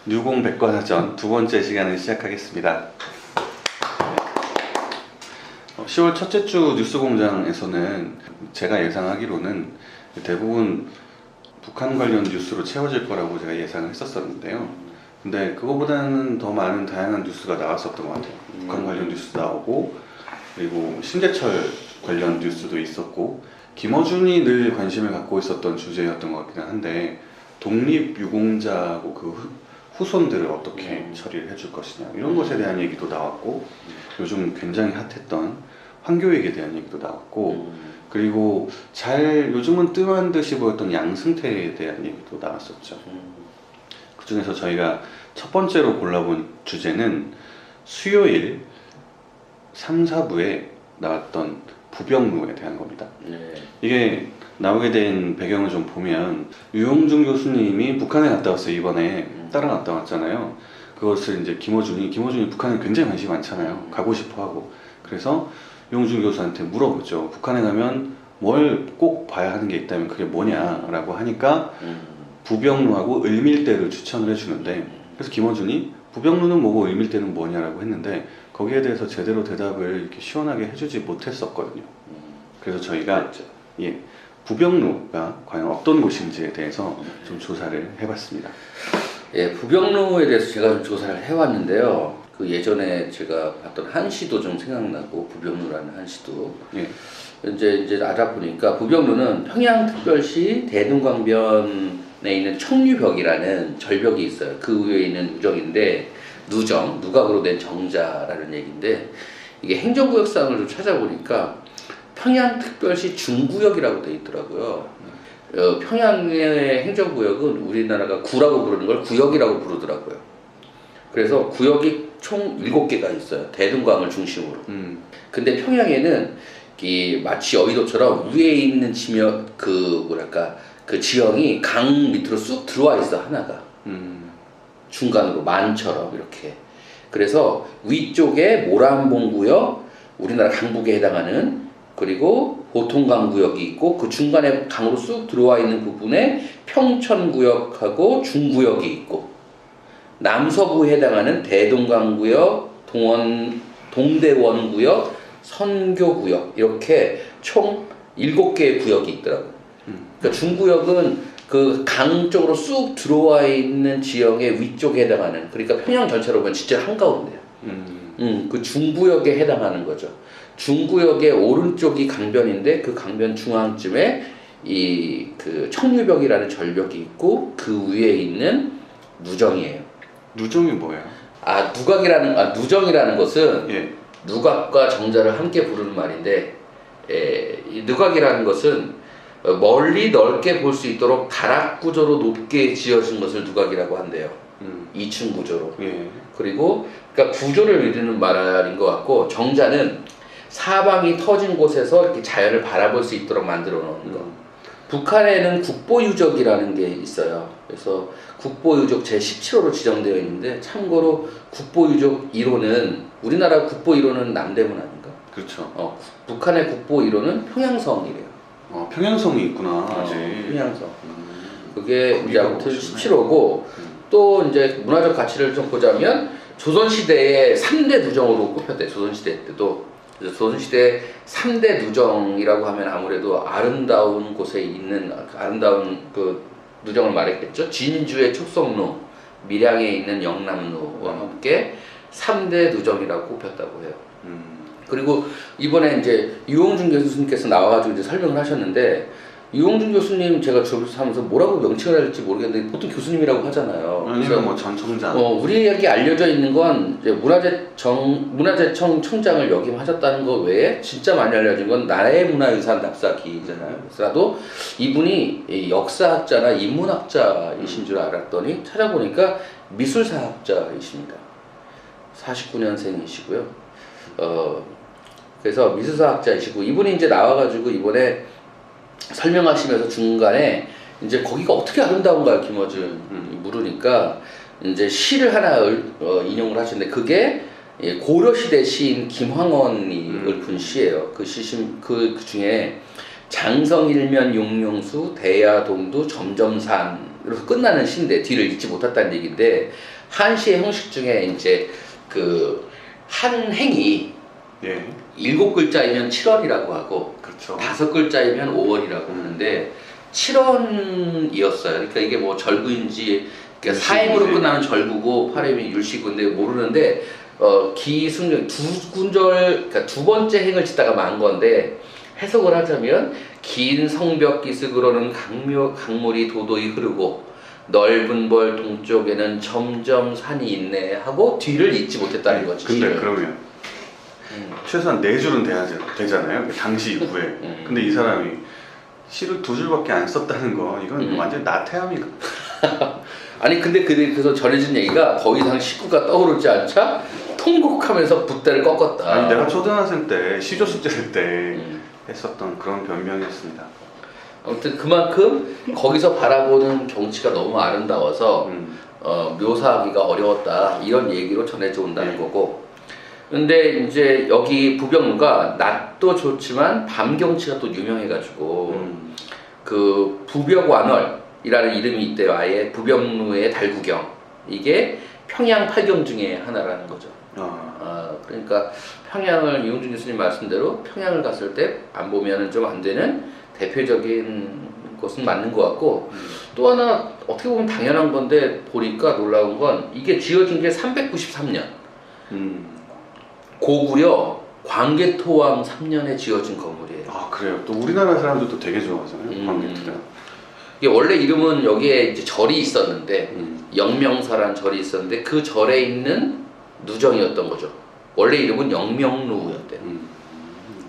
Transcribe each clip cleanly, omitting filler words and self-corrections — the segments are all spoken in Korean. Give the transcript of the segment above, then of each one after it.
뉴공 백과사전 두 번째 시간을 시작하겠습니다. 10월 첫째 주 뉴스공장에서는 제가 예상하기로는 대부분 북한 관련 뉴스로 채워질 거라고 제가 예상을 했었는데요. 근데 그거보다는 더 많은 다양한 뉴스가 나왔었던 것 같아요. 북한 관련 뉴스 나오고, 그리고 신대철 관련 뉴스도 있었고, 김어준이 늘 관심을 갖고 있었던 주제였던 것 같긴 한데, 독립유공자하고 그 후손들을 어떻게 처리를 해줄 것이냐, 이런 것에 대한 얘기도 나왔고, 요즘 굉장히 핫했던 황교익에 대한 얘기도 나왔고, 그리고 요즘은 뜸한 듯이 보였던 양승태에 대한 얘기도 나왔었죠. 그 중에서 저희가 첫 번째로 골라본 주제는 수요일 3, 4부에 나왔던 부병루에 대한 겁니다. 이게 나오게 된 배경을 좀 보면, 유영준 교수님이 북한에 갔다 왔어요. 이번에 따라갔다 왔잖아요. 그것을 이제 김어준이 북한에 굉장히 관심이 많잖아요. 가고 싶어 하고. 그래서 유영준 교수한테 물어보죠. 북한에 가면 뭘 꼭 봐야 하는 게 있다면 그게 뭐냐라고 하니까 부병루하고 을밀대를 추천을 해주는데, 그래서 김어준이 부병루는 뭐고 을밀대는 뭐냐라고 했는데, 거기에 대해서 제대로 대답을 이렇게 시원하게 해주지 못했었거든요. 그래서 저희가 부병루가 과연 어떤 곳인지에 대해서 좀 조사를 해봤습니다. 예, 부병루에 대해서 제가 좀 조사를 해왔는데요. 그 예전에 제가 봤던 한시도 좀 생각나고, 부병루라는 한시도. 예. 이제 알아보니까 부병루는 평양특별시 대둔강변에 있는 청류벽이라는 절벽이 있어요. 그 위에 있는 누정인데, 누각으로 된 정자라는 얘기인데, 이게 행정구역상을 좀 찾아보니까 평양특별시 중구역이라고 돼 있더라고요. 평양의 행정구역은 우리나라가 구라고 부르는 걸 구역이라고 부르더라고요. 그래서 구역이 총 7개가 있어요. 대둔강을 중심으로. 근데 평양에는 마치 여의도처럼 위에 있는 그 지형이 강 밑으로 쑥 들어와 있어, 하나가. 중간으로 만처럼 이렇게. 그래서 위쪽에 모란봉구역, 우리나라 강북에 해당하는, 그리고 보통강구역이 있고, 그 중간에 강으로 쑥 들어와 있는 부분에 평천구역하고 중구역이 있고, 남서부에 해당하는 대동강구역, 동대원구역, 선교구역, 이렇게 총 7개의 구역이 있더라고요. 그러니까 중구역은 그 강 쪽으로 쑥 들어와 있는 지형의 위쪽에 해당하는, 그러니까 평양 전체로 보면 진짜 한가운데요. 그 중구역에 해당하는 거죠. 중구역의 오른쪽이 강변인데, 그 강변 중앙쯤에 그 청류벽이라는 절벽이 있고, 그 위에 있는 누정이에요. 누정이 뭐예요? 누정이라는 것은, 예. 누각과 정자를 함께 부르는 말인데, 이 누각이라는 것은 멀리 넓게 볼 수 있도록 다락 구조로 높게 지어진 것을 누각이라고 한대요. 2층 구조로. 예. 그리고 그러니까 구조를 이루는 말인 것 같고, 정자는 사방이 터진 곳에서 이렇게 자연을 바라볼 수 있도록 만들어 놓은 거. 북한에는 국보유적이라는 게 있어요. 그래서 국보유적 제17호로 지정되어 있는데, 참고로 국보유적 1호는, 우리나라 국보 1호는 남대문 아닌가? 그렇죠. 북한의 국보 1호는 평양성이래요. 평양성이 있구나, 아직. 평양성. 그게 이제 아무튼 17호고, 또 이제 문화적 가치를 좀 보자면, 조선시대의 3대 누정으로 꼽혔대, 조선시대 때도. 그래서 조선시대 3대 누정이라고 하면 아무래도 아름다운 곳에 있는, 아름다운 그 누정을 말했겠죠. 진주의 촉성루, 밀양에 있는 영남루와 함께 3대 누정이라고 꼽혔다고 해요. 그리고 이번에 이제 유영준 교수님께서 나와가지고 이제 설명을 하셨는데, 유영준 교수님 제가 주업하면서 뭐라고 명칭을 할지 모르겠는데, 보통 교수님이라고 하잖아요. 아니면 뭐 전 청장. 우리에게 알려져 있는 건 이제 문화재청 청장을 역임하셨다는 것 외에 진짜 많이 알려진 건 나라의 문화유산 답사기잖아요. 그래도 이분이 역사학자나 인문학자이신 줄 알았더니 찾아보니까 미술사학자이십니다. 49년생이시고요. 그래서 미술사학자이시고, 이분이 이제 나와가지고 이번에 설명하시면서 중간에 이제 거기가 어떻게 아름다운가요, 김어준 물으니까 이제 시를 하나 인용을 하시는데, 그게 고려시대 시인 김황원이 읊은 시예요. 그 중에 장성일면 용용수 대야동두 점점산 이로서 끝나는 시인데 뒤를 잊지 못했다는 얘기인데 한시의 형식 중에 이제 그 한 행이 예. 7글자이면 7월이라고 하고 그렇죠. 5글자이면 5월이라고 하는데 7원이었어요. 그러니까 이게 뭐 절구인지 그러니까 사행으로 끝나는 절구고 팔행이 율시구인데 모르는데 기승전 두 군절 그러니까 두 번째 행을 짓다가 만 건데 해석을 하자면 긴 성벽 기슭으로는 강물이 도도히 흐르고 넓은 벌 동쪽에는 점점 산이 있네 하고 뒤를 잊지 못했다는 거지. 근데 시를. 그러면 최소한 4줄은 되잖아요. 그 당시 이후에. 근데 이 사람이 시를 2줄밖에 안 썼다는 거 이건 완전 나태함이. 아니 근데 그래서 전해진 얘기가 더 이상 식구가 떠오르지 않자 통곡하면서 붓대를 꺾었다. 아니 내가 초등학생 때 시조 숙제할 때 했었던 그런 변명이었습니다. 아무튼 그만큼 거기서 바라보는 경치가 너무 아름다워서 묘사하기가 어려웠다 이런 얘기로 전해져 온다는 거고. 근데 이제 여기 부병루가 낮도 좋지만 밤 경치가 또 유명해가지고 그 부벽완월이라는 이름이 있대요. 아예 부병루의 달구경 이게 평양 8경 중에 하나라는 거죠. 그러니까 평양을 이용준 교수님 말씀대로 평양을 갔을 때 안 보면은 좀 안 되는 대표적인 것은 맞는 것 같고 또 하나 어떻게 보면 당연한 건데 보니까 놀라운 건 이게 지어진 게 393년 고구려 광개토왕 3년에 지어진 건물이에요. 아 그래요? 또 우리나라 사람들도 되게 좋아하잖아요. 광개토를. 이게 원래 이름은 여기에 이제 절이 있었는데 영명사란 절이 있었는데 그 절에 있는 누정이었던 거죠. 원래 이름은 영명루였대요.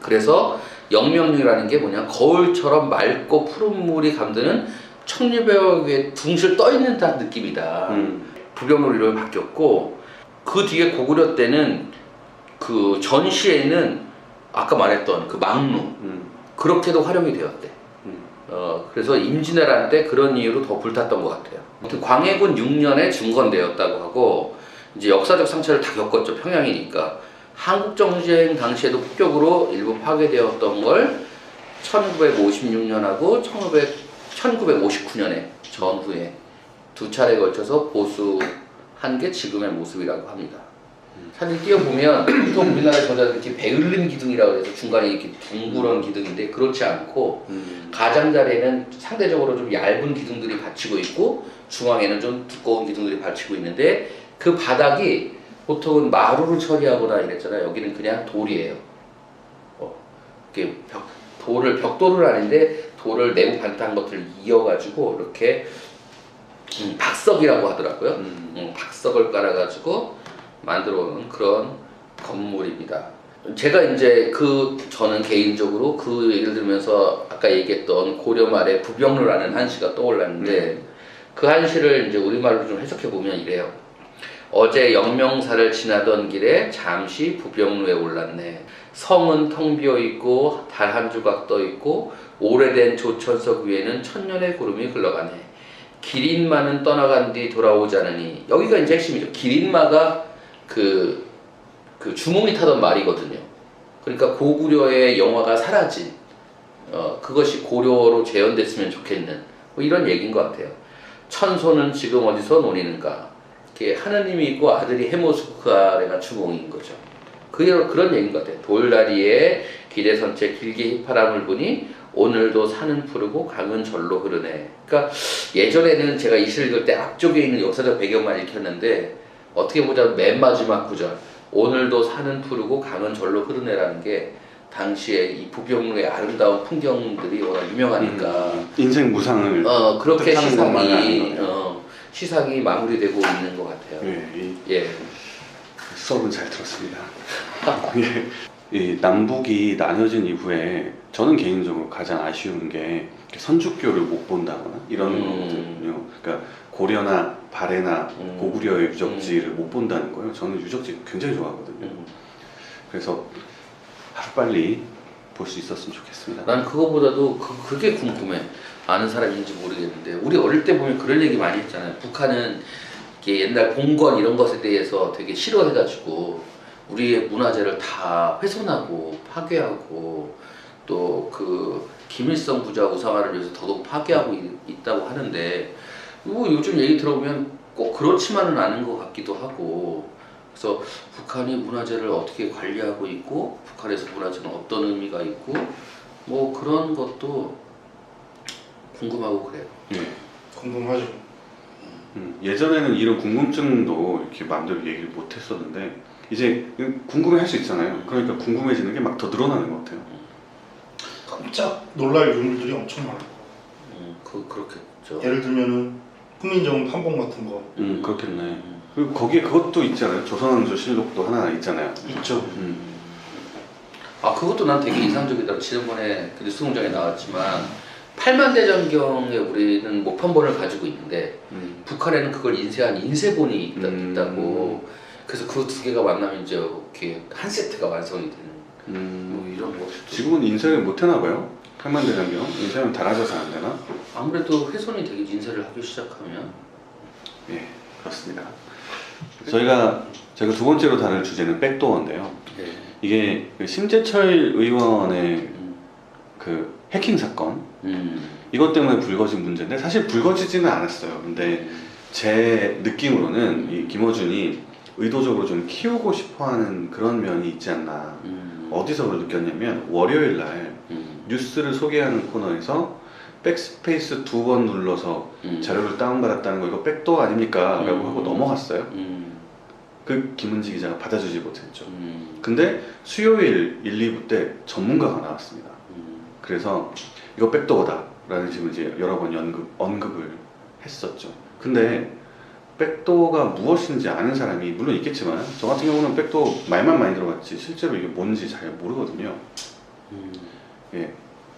그래서 영명루라는 게 뭐냐 거울처럼 맑고 푸른 물이 감드는 천리벽에 둥실 떠있는 듯한 느낌이다. 부병루로 이름이 바뀌었고 그 뒤에 고구려 때는 그 전시에는 아까 말했던 그 망루 그렇게도 활용이 되었대. 그래서 임진왜란 때 그런 이유로 더 불탔던 것 같아요. 아무튼 광해군 6년에 중건되었다고 하고 이제 역사적 상처를 다 겪었죠. 평양이니까. 한국정쟁 당시에도 폭격으로 일부 파괴되었던 걸 1956년하고 1959년에 전후에 두 차례에 걸쳐서 보수한 게 지금의 모습이라고 합니다. 사진 띄워보면 보통 우리나라 저자들 이렇게 베을림 기둥이라고 해서 중간에 이렇게 둥그런 기둥인데 그렇지 않고 가장자리에는 상대적으로 좀 얇은 기둥들이 받치고 있고 중앙에는 좀 두꺼운 기둥들이 받치고 있는데 그 바닥이 보통은 마루를 처리하거나 이랬잖아요. 여기는 그냥 돌이에요. 이렇게 벽돌을 아닌데 돌을 내부 반탄 것들을 이어가지고 이렇게 박석이라고 하더라고요. 박석을 깔아가지고 만들어 놓은 그런 건물입니다. 제가 이제 저는 개인적으로 그 예를 들면서 아까 얘기했던 고려 말에 부병루라는 한시가 떠올랐는데 그 한시를 이제 우리말로 좀 해석해 보면 이래요. 어제 영명사를 지나던 길에 잠시 부병루에 올랐네. 성은 텅 비어 있고 달 한 조각 떠 있고 오래된 조천석 위에는 천년의 구름이 흘러가네. 기린마는 떠나간 뒤 돌아오지 않으니 여기가 이제 핵심이죠. 기린마가 그 주몽이 타던 말이거든요. 그러니까 고구려의 영화가 사라진 그것이 고려로 재현됐으면 좋겠는 뭐 이런 얘기인 것 같아요. 천소는 지금 어디서 논이는가? 이렇게 하느님이 있고 아들이 해모수고 그 아래가 주몽인 거죠. 그런 얘기인 것 같아요. 돌다리에 기대선체 길게 휘파람을 부니 오늘도 산은 푸르고 강은 절로 흐르네. 그러니까 예전에는 제가 이 시를 읽을 때 앞쪽에 있는 역사적 배경만 읽혔는데 어떻게 보자면 맨 마지막 구절 오늘도 산은 푸르고 강은 절로 흐르네라는 게 당시에 이 부병루의 아름다운 풍경들이 워낙 유명하니까 인생 무상을 그렇게 뜻하는 시상이 마무리되고 있는 것 같아요. 예. 수업은 잘 들었습니다. 이 남북이 나눠진 이후에 저는 개인적으로 가장 아쉬운 게 선주교를 못 본다거나 이런 거거든요. 그러니까 고려나 발해나 고구려의 유적지를 못 본다는 거예요. 저는 유적지 굉장히 좋아하거든요. 그래서 하루빨리 볼 수 있었으면 좋겠습니다. 난 그거보다도 그게 궁금해. 아는 사람인지 모르겠는데 우리 어릴 때 보면 그런 얘기 많이 했잖아요. 북한은 이렇게 옛날 봉건 이런 것에 대해서 되게 싫어해가지고 우리의 문화재를 다 훼손하고 파괴하고 또 그 김일성 부자 우상화를 위해서 더더욱 파괴하고 있다고 하는데 뭐 요즘 얘기 들어보면 꼭 그렇지만은 않은 것 같기도 하고 그래서 북한이 문화재를 어떻게 관리하고 있고 북한에서 문화재는 어떤 의미가 있고 뭐 그런 것도 궁금하고 그래요. 궁금하죠. 예전에는 이런 궁금증도 이렇게 마음대로 얘기를 못 했었는데 이제 궁금해 할 수 있잖아요. 그러니까 궁금해지는 게 막 더 늘어나는 것 같아요. 깜짝 놀랄 유물들이 엄청 많아요. 그렇겠죠. 예를 들면은 훈민정음 판본 같은 거 그렇겠네. 그리고 거기에 그것도 있잖아요. 조선왕조 실록도 하나 있잖아요. 있죠. 아 그것도 난 되게 인상적이다. 지난번에 그 뉴스공장에 나왔지만 8만대장경에 우리는 목판본을 가지고 있는데 북한에는 그걸 인쇄한 인쇄본이 있다고. 그래서 그 두 개가 만나면 이제 이렇게 한 세트가 완성이 되는 뭐 이런 거. 지금은 인쇄를 못 해나 봐요. 8만대장경 인쇄하면 달아져서 안 되나? 아무래도 훼손이 되게 인쇄를 하기 시작하면. 예, 그렇습니다. 저희가 두 번째로 다룰 주제는 백도어인데요. 네. 이게 그 심재철 의원의 그 해킹 사건 이것 때문에 불거진 문제인데 사실 불거지지는 않았어요. 근데 제 느낌으로는 이 김어준이 의도적으로 좀 키우고 싶어하는 그런 면이 있지 않나. 어디서 그걸 느꼈냐면 월요일 날 뉴스를 소개하는 코너에서 백스페이스 2번 눌러서 자료를 다운받았다는 거 이거 백도어 아닙니까? 라고 하고 넘어갔어요. 그 김은지 기자가 받아주지 못했죠. 근데 수요일 1, 2부 때 전문가가 나왔습니다. 그래서 이거 백도어다 라는 식으로 이제 여러 번 언급을 했었죠. 근데 백도어가 무엇인지 아는 사람이 물론 있겠지만 저 같은 경우는 백도어 말만 많이 들어봤지 실제로 이게 뭔지 잘 모르거든요. 예,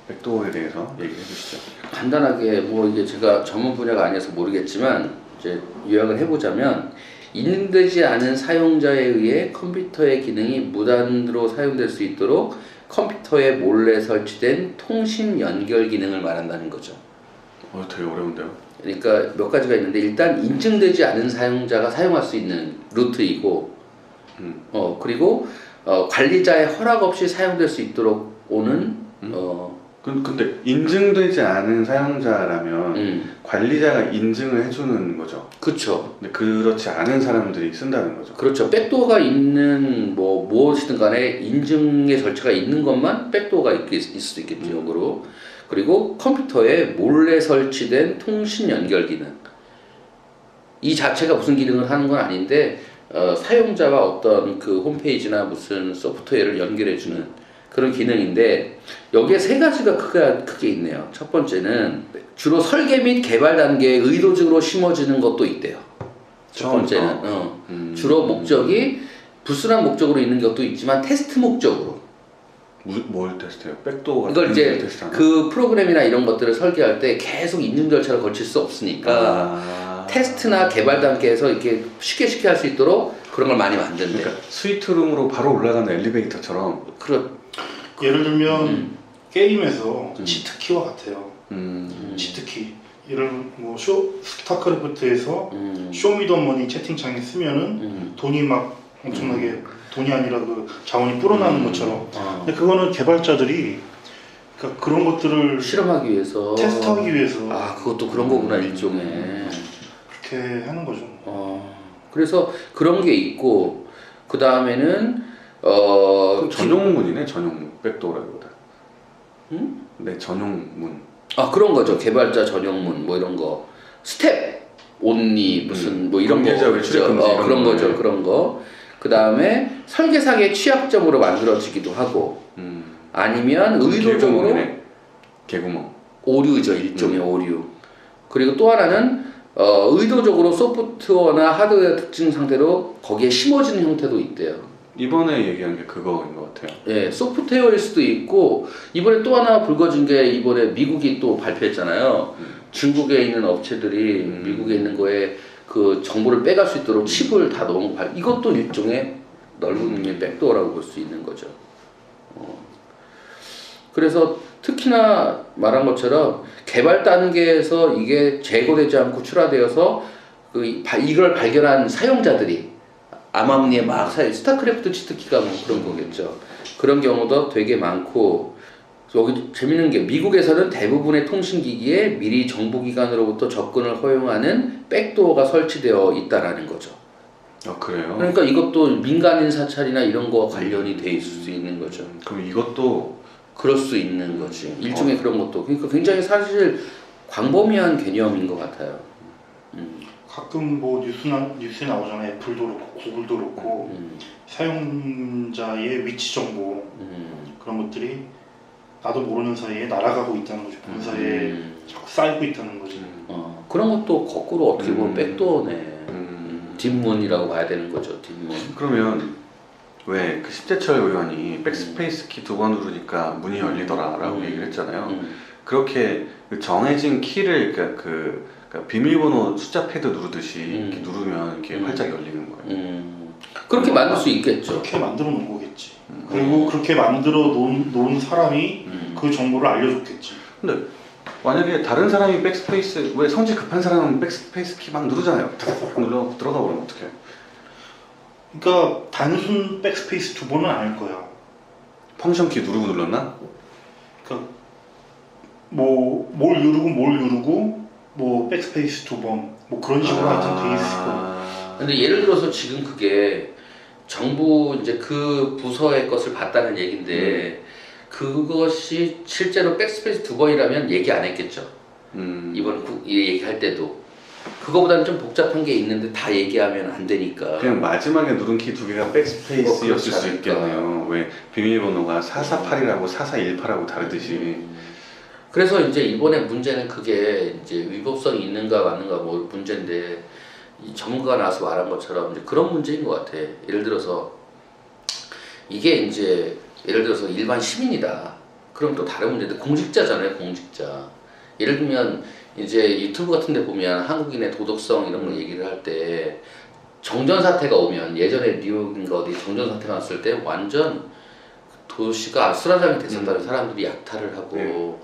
백도어에 대해서 얘기해 주시죠. 간단하게 뭐 이게 제가 전문 분야가 아니어서 모르겠지만 이제 요약을 해보자면 인증되지 않은 사용자에 의해 컴퓨터의 기능이 무단으로 사용될 수 있도록 컴퓨터에 몰래 설치된 통신 연결 기능을 말한다는 거죠. 되게 어려운데요. 그러니까 몇 가지가 있는데 일단 인증되지 않은 사용자가 사용할 수 있는 루트이고 그리고 관리자의 허락 없이 사용될 수 있도록 오는 근데 인증되지 않은 사용자라면 관리자가 인증을 해주는 거죠. 그렇죠. 근데 그렇지 않은 사람들이 쓴다는 거죠. 그렇죠. 백도어가 있는 뭐 무엇이든 간에 인증의 절차가 있는 것만 백도어가 있을 수도 있겠죠. 역으로. 그리고 컴퓨터에 몰래 설치된 통신 연결 기능. 이 자체가 무슨 기능을 하는 건 아닌데 사용자가 어떤 그 홈페이지나 무슨 소프트웨어를 연결해주는 그런 기능인데 여기에 세 가지가 크게 있네요. 첫 번째는 주로 설계 및 개발 단계에 의도적으로 심어지는 것도 있대요. 첫 번째는 주로 목적이 불순한 목적으로 있는 것도 있지만 테스트 목적으로. 뭘 테스트해요? 백도어 이걸 이제 테스트하나? 그 프로그램이나 이런 것들을 설계할 때 계속 인증 절차를 거칠 수 없으니까 테스트나 개발 단계에서 이렇게 쉽게 할 수 있도록 그런 걸 많이 만든대. 그러니까 스위트룸으로 바로 올라가는 엘리베이터처럼. 예를 들면 게임에서 치트키와 같아요. 치트키. 예를 뭐 스타크래프트에서 쇼미더머니 채팅창에 쓰면은 돈이 막 엄청나게 돈이 아니라 그 자원이 불어나는 것처럼. 근데 그거는 개발자들이 그러니까 그런 것들을 실험하기 위해서 테스트하기 위해서 그것도 그런 거구나 일종의. 그렇게 하는 거죠. 그래서 그런 게 있고 그 다음에는 전용문이네. 전용문. 백도어라기보다. 네, 전용문. 그런 거죠. 개발자 전용문 뭐 이런 거 스텝 온리 무슨 뭐 이런 거 그런 거죠. 그런 거. 그 다음에 설계상의 취약점으로 만들어지기도 하고 아니면 의도적으로 개구멍. 오류죠. 일종의 오류. 그리고 또 하나는 의도적으로 소프트웨어나 하드웨어 특징 상태로 거기에 심어지는 형태도 있대요. 이번에 얘기한 게 그거인 것 같아요. 예, 소프트웨어일 수도 있고 이번에 또 하나 불거진 게 이번에 미국이 또 발표했잖아요. 중국에 있는 업체들이 미국에 있는 거에 그 정보를 빼갈 수 있도록 칩을 다 넣은 거 이것도 일종의 넓은 의미의 백도어라고 볼 수 있는 거죠. 그래서 특히나 말한 것처럼 개발 단계에서 이게 제거되지 않고 출하되어서 이걸 발견한 사용자들이 암암리에 막 스타크래프트 치트키가 뭐 그런 거겠죠. 그런 경우도 되게 많고 여기 재밌는 게 미국에서는 대부분의 통신기기에 미리 정보기관으로부터 접근을 허용하는 백도어가 설치되어 있다라는 거죠. 아 그래요? 그러니까 이것도 민간인 사찰이나 이런 거 관련이 돼 있을 수 있는 거죠. 그럼 이것도 그럴 수 있는 거지. 일종의 그런 것도. 그러니까 굉장히 사실 광범위한 개념인 것 같아요. 가끔 뭐 뉴스에 나오잖아요. 애플도 그렇고 구글도 그렇고 사용자의 위치 정보 그런 것들이 나도 모르는 사이에 날아가고 있다는 거죠. 본사에 자꾸 쌓이고 있다는 거지. 그런 것도 거꾸로 어떻게 보면 백도어네. 뒷문이라고 봐야 되는 거죠. 뒷문. 그러면 왜 그 십재철 의원이 백스페이스 키 2번 누르니까 문이 열리더라라고 얘기를 했잖아요. 그렇게 그 정해진 키를 그러니까 비밀번호 숫자 패드 누르듯이 이렇게 누르면 이렇게 활짝 열리는 거예요. 그렇게 만들 수 있겠죠. 그렇게 만들어 놓은 거겠지. 그리고 그렇게 만들어 놓은 사람이 그 정보를 알려줬겠지. 근데 만약에 다른 사람이 백스페이스 왜 성질 급한 사람은 백스페이스 키 막 누르잖아요. 탁탁 눌러 들어가 버리면 어떡해? 그러니까 단순 백스페이스 2번은 아닐 거야. 펑션 키 누르고 눌렀나? 그러니까 뭘 누르고 뭐 백스페이스 2번 뭐 그런 식으로 하여튼 돼 있을 거야. 근데 예를 들어서 지금 그게 정부 이제 그 부서의 것을 봤다는 얘긴데 그것이 실제로 백스페이스 2번이라면 얘기 안 했겠죠. 이번 얘기할 때도 그거보다는 좀 복잡한 게 있는데 다 얘기하면 안 되니까 그냥 마지막에 누른 키 2개가 백스페이스였을 수 있겠네요. 왜 비밀번호가 448이라고 4418하고 다르듯이. 그래서 이제 이번에 문제는 그게 이제 위법성이 있는가 맞는가 뭐 문제인데 이 전문가가 나와서 말한 것처럼 이제 그런 문제인 것 같아. 예를 들어서 이게 이제 예를 들어서 일반 시민이다. 그럼 또 다른 문제인데 공직자잖아요, 공직자. 예를 들면 이제 유튜브 같은 데 보면 한국인의 도덕성 이런 거 얘기를 할 때 정전 사태가 오면 예전에 뉴욕인가 어디 정전 사태가 났을 때 완전 도시가 아수라장이 됐었다는 사람들이 약탈을 하고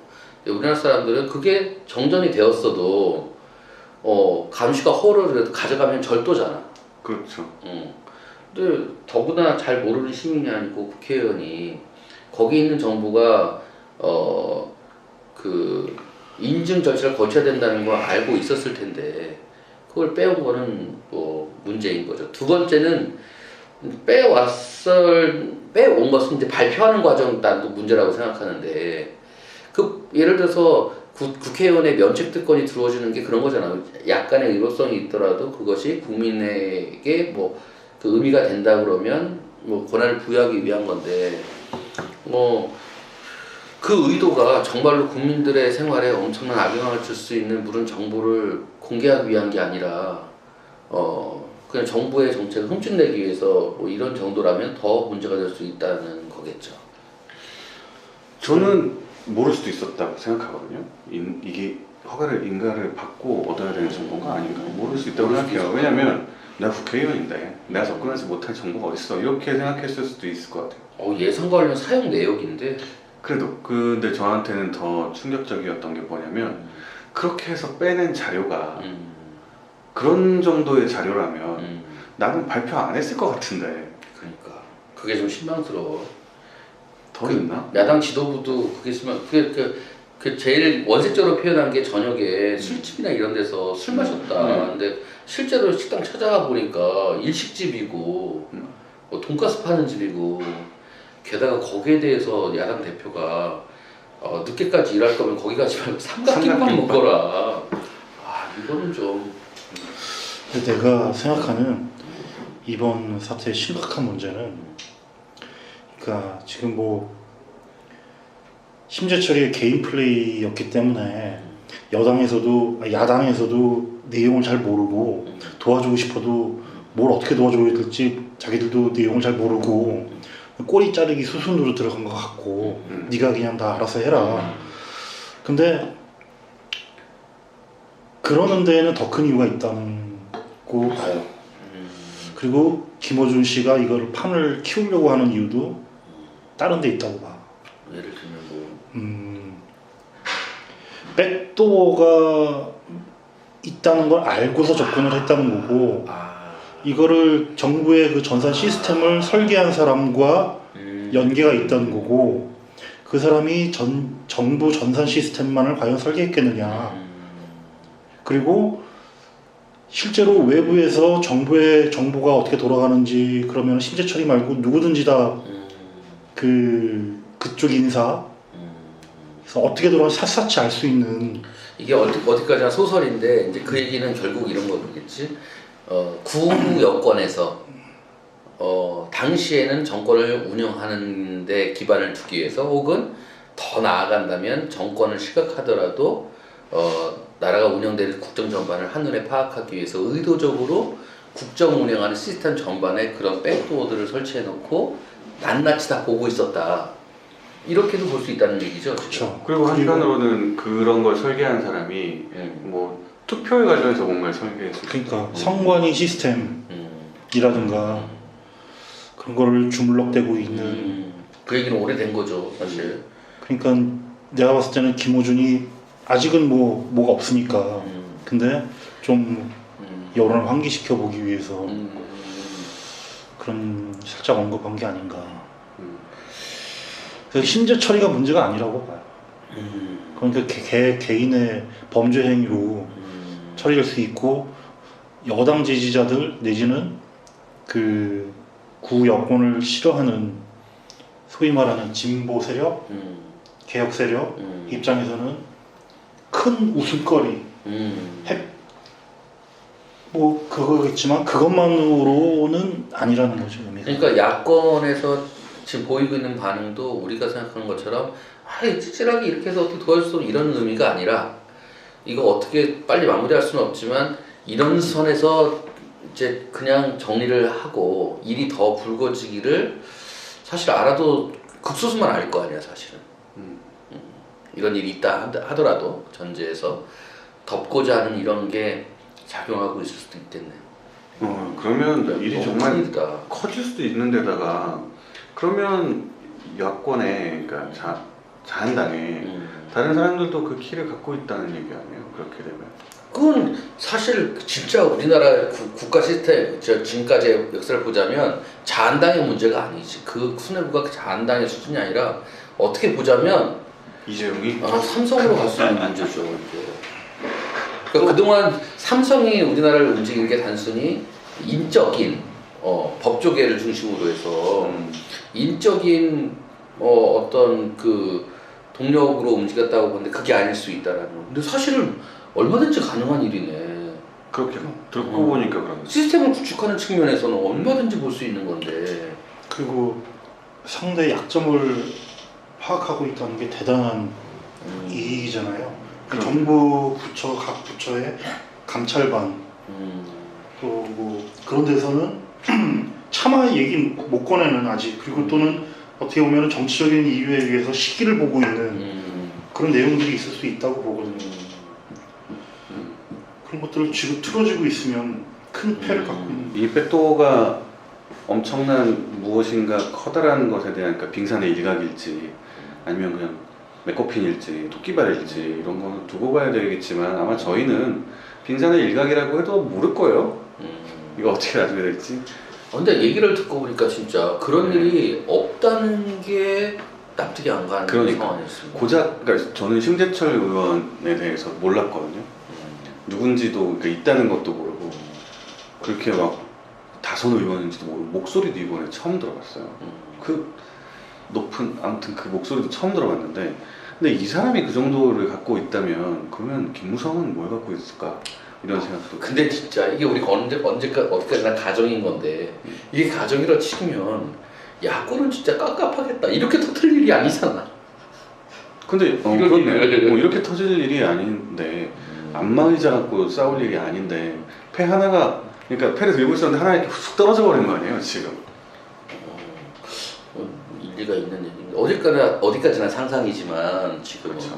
우리나라 사람들은 그게 정전이 되었어도 감시가 허를 해도 가져가면 절도잖아. 그렇죠. 근데 더구나 잘 모르는 시민이 아니고 국회의원이 거기 있는 정부가 그 인증 절차를 거쳐야 된다는 걸 알고 있었을 텐데 그걸 빼온 거는 뭐 문제인 거죠. 두 번째는 빼온 것은 이제 발표하는 과정 난도 문제라고 생각하는데 그 예를 들어서 국회의원의 면책특권이 들어오지는 게 그런 거잖아. 약간의 의료성이 있더라도 그것이 국민에게 뭐 그 의미가 된다 그러면 뭐 권한을 부여하기 위한 건데 뭐 그 의도가 정말로 국민들의 생활에 엄청난 악영향을 줄 수 있는 물은 정보를 공개하기 위한 게 아니라 그냥 정부의 정책을 흠집내기 위해서 뭐 이런 정도라면 더 문제가 될 수 있다는 거겠죠. 저는 모를 수도 있었다고 생각하거든요. 이게 허가를 인가를 받고 얻어야 되는 정보가 아닌가 모를 수 있다고 생각해요. 왜냐면 내가 국회의원인데 내가 접근하지 못할 정보가 어딨어 이렇게 생각했을 수도 있을 것 같아요. 예산 관련 사용 내역인데 그래도 근데 저한테는 더 충격적이었던 게 뭐냐면 그렇게 해서 빼낸 자료가 그런 정도의 자료라면 나는 발표 안 했을 것 같은데. 그러니까 그게 좀 실망스러워. 더 있나? 야당 지도부도 그게 그 제일 원색적으로 표현한 게 저녁에 술집이나 이런 데서 술 마셨다. 근데 실제로 식당 찾아가 보니까 일식집이고 뭐 돈가스 파는 집이고 게다가 거기에 대해서 야당 대표가 늦게까지 일할 거면 거기 가지 말고 삼각김밥 먹거라. 이거는 좀. 근데 내가 생각하는 이번 사태의 심각한 문제는 그러니까 지금 뭐 심재철이의 개인 플레이였기 때문에 야당에서도 내용을 잘 모르고 도와주고 싶어도 뭘 어떻게 도와줘야 될지 자기들도 내용을 잘 모르고 꼬리 자르기 수순으로 들어간 것 같고 네가 그냥 다 알아서 해라. 근데 그러는 데에는 더 큰 이유가 있다는 거 봐요. 그리고 김어준 씨가 이걸 판을 키우려고 하는 이유도 다른 데 있다고 봐. 예를 들면 뭐 백도어가 있다는 걸 알고서 접근을 했다는 거고 이거를 정부의 그 전산 시스템을 설계한 사람과 연계가 있다는 거고 그 사람이 정부 전산 시스템만을 과연 설계했겠느냐. 그리고 실제로 외부에서 정부의 정보가 어떻게 돌아가는지 그러면 심재 처리 말고 누구든지 다 그쪽 인사 그래서 어떻게 돌아가는지 샅샅이 알 수 있는 이게 어디까지나 소설인데 이제 그 얘기는 결국 이런 거겠지. 구 여권에서 당시에는 정권을 운영하는 데 기반을 두기 위해서 혹은 더 나아간다면 정권을 시각하더라도 나라가 운영되는 국정 전반을 한눈에 파악하기 위해서 의도적으로 국정 운영하는 시스템 전반에 그런 백도어들을 설치해 놓고 낱낱이 다 보고 있었다. 이렇게도 볼 수 있다는 얘기죠. 그렇죠. 그리고 한편으로는 그런 걸 설계한 사람이 뭐 투표에 관련해서 뭔가를 설계했을 그러니까 선관위 시스템이라든가 그런 거를 주물럭대고 있는 그 얘기는 오래된 거죠, 사실. 그러니까 내가 봤을 때는 김호준이 아직은 뭐가 없으니까 근데 좀 여론을 환기시켜 보기 위해서 그런 살짝 언급한 게 아닌가. 그래서 심재 처리가 문제가 아니라고 봐요. 그러니까 개인의 범죄 행위로 처리될 수 있고 여당 지지자들 내지는 그 구 여권을 싫어하는 소위 말하는 진보 세력, 개혁 세력 입장에서는 큰 웃음거리. 뭐 그거겠지만 그것만으로는 아니라는 거죠. 의미가. 그러니까 야권에서 지금 보이고 있는 반응도 우리가 생각하는 것처럼 찌질하게 이렇게 해서 어떻게 도와줄 수 없는 이런 의미가 아니라 이거 어떻게 빨리 마무리할 수는 없지만 이런 선에서 이제 그냥 정리를 하고 일이 더 불거지기를 사실 알아도 극소수만 알 거 아니야 사실은. 이런 일이 있다 하더라도 전제에서 덮고자 하는 이런 게 작용하고 있을 수도 있겠네. 그러면 일이 정말 큰일이다. 커질 수도 있는 데다가 그러면 야권에 그러니까 자한당에 다른 사람들도 그 키를 갖고 있다는 얘기 아니에요? 그렇게 되면 그건 사실 진짜 우리나라 국가 시스템 지금까지의 역사를 보자면 자한당의 문제가 아니지. 그 수뇌부가 자한당의 수준이 아니라 어떻게 보자면 이재용이 삼성으로 갈 수 있는 문제죠. 이게. 그러니까 그동안 삼성이 우리나라를 움직인 게 단순히 인적인 법조계를 중심으로 해서 인적인 어떤 그 동력으로 움직였다고 보는데 그게 아닐 수 있다라는 거. 근데 사실은 얼마든지 가능한 일이네. 그렇게 듣고 보니까 그런 시스템을 구축하는 측면에서는 얼마든지 볼 수 있는 건데. 그리고 상대의 약점을 파악하고 있다는 게 대단한 이익이잖아요. 그 정부 부처 각 부처의 감찰반 또 뭐 그런 데서는 차마 얘기 못 꺼내는 아직 그리고 또는 어떻게 보면 정치적인 이유에 의해서 시기를 보고 있는 그런 내용들이 있을 수 있다고 보거든요. 그런 것들을 지금 틀어지고 있으면 큰 폐를 갖고 있는. 이 백도어가 엄청난 무엇인가 커다란 것에 대한 그러니까 빙산의 일각일지 아니면 그냥 메커핀일지 토끼발일지 이런 거는 두고 봐야 되겠지만 아마 저희는 빙산의 일각이라고 해도 모를 거예요. 이거 어떻게 나중에 될지. 근데 얘기를 듣고 보니까 진짜 그런 일이 없다는 게 납득이 안 가는 상황이었습니다. 고작 그러니까 저는 심재철 의원에 대해서 몰랐거든요. 누군지도 그러니까 있다는 것도 모르고 그렇게 막 다선 의원인지도 모르고 목소리도 이번에 처음 들어봤어요. 그 높은 아무튼 그 목소리도 처음 들어봤는데 근데 이 사람이 그 정도를 갖고 있다면 그러면 김무성은 뭘 갖고 있을까 이런 생각도. 근데 진짜 이게 우리가 어디까지나 가정인 건데 이게 가정이라 치면 야구는 진짜 깝깝하겠다 이렇게 터뜨릴 일이 아니잖아. 근데 그렇네. 이렇게 터질 일이 아닌데 안마의자 갖고 싸울 일이 아닌데 패 하나가 그러니까 패를 들고 있었는데 하나 이렇게 훅 떨어져 버린 거 아니에요 지금. 일리가 있는 얘기인데 어디까지나 상상이지만 지금은. 그렇죠.